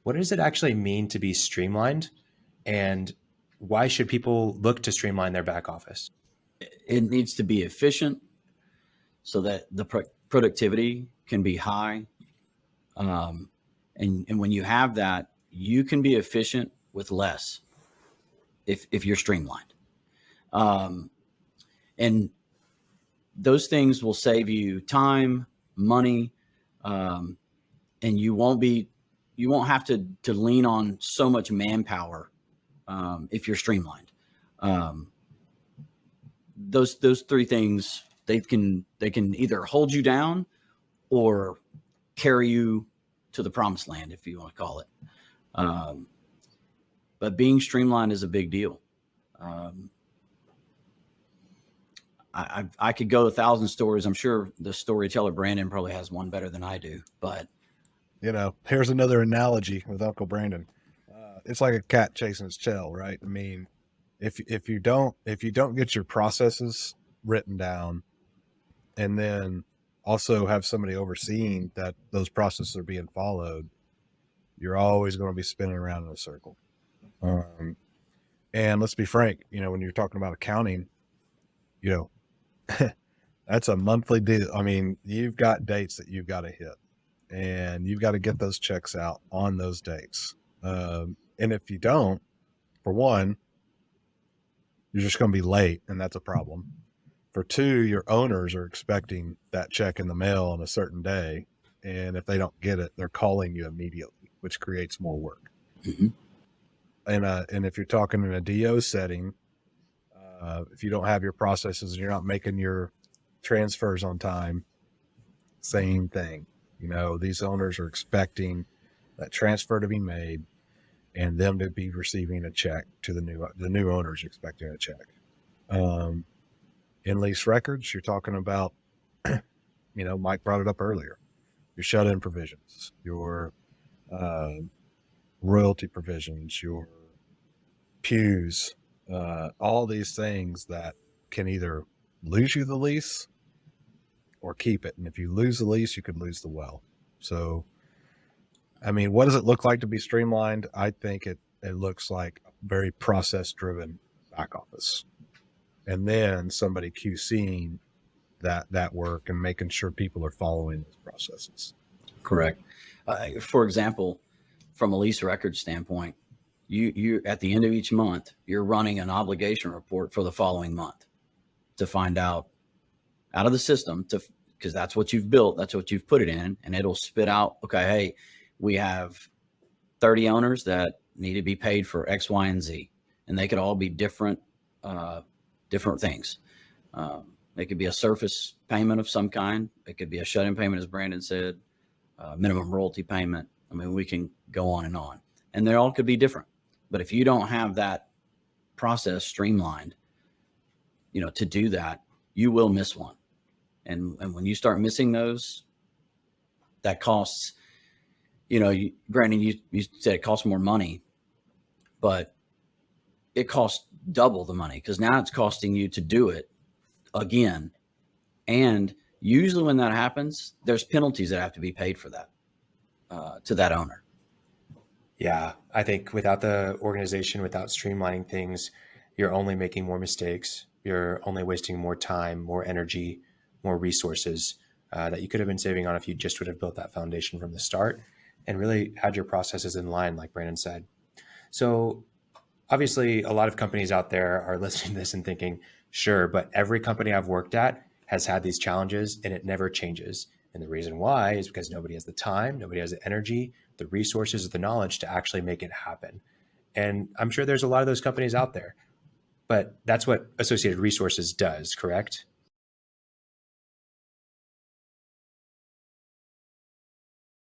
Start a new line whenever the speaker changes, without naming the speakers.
what does it actually mean to be streamlined? And why should people look to streamline their back office?
It needs to be efficient so that the productivity can be high. And when you have that, you can be efficient with less if you're streamlined. And those things will save you time, money, and you won't have to lean on so much manpower if you're streamlined. Those three things, they can either hold you down or carry you to the promised land, if you want to call it. But being streamlined is a big deal. I could go 1,000 stories. I'm sure the storyteller Brandon probably has one better than I do, but
here's another analogy with Uncle Brandon. It's like a cat chasing its tail, right? I mean, if you don't get your processes written down, and then also have somebody overseeing that those processes are being followed, you're always going to be spinning around in a circle. And let's be frank, when you're talking about accounting, that's a monthly deal. I mean, you've got dates that you've got to hit, and you've got to get those checks out on those dates. And if you don't, for one, you're just going to be late, and that's a problem. For two, your owners are expecting that check in the mail on a certain day, and if they don't get it, they're calling you immediately, which creates more work.
Mm-hmm.
And if you're talking in a DO setting, if you don't have your processes and you're not making your transfers on time, same thing. These owners are expecting that transfer to be made and them to be receiving a check to the new owners expecting a check. In lease records, you're talking about, Mike brought it up earlier, your shut-in provisions, your royalty provisions, your pews, all these things that can either lose you the lease or keep it. And if you lose the lease, you could lose the well. So, I mean, what does it look like to be streamlined? I think it looks like a very process-driven back office. And then somebody QCing that work and making sure people are following those processes.
Correct. For example, from a lease record standpoint, you at the end of each month, you're running an obligation report for the following month to find out of the system, because that's what you've built, that's what you've put it in, and it'll spit out, okay, hey, we have 30 owners that need to be paid for X, Y, and Z, and they could all be different things. It could be a surface payment of some kind. It could be a shut-in payment, as Brandon said, minimum royalty payment. I mean, we can go on, and they all could be different. But if you don't have that process streamlined, to do that, you will miss one. And when you start missing those, that costs, Brandon, you said it costs more money, but it costs double the money, because now it's costing you to do it again. And usually when that happens, there's penalties that have to be paid for that, to that owner.
Yeah, I think without the organization, without streamlining things, you're only making more mistakes. You're only wasting more time, more energy, more resources that you could have been saving on if you just would have built that foundation from the start and really had your processes in line, like Brandon said. So obviously, a lot of companies out there are listening to this and thinking, sure, but every company I've worked at has had these challenges and it never changes. And the reason why is because nobody has the time, nobody has the energy, the resources, or the knowledge to actually make it happen. And I'm sure there's a lot of those companies out there, but that's what Associated Resources does, correct?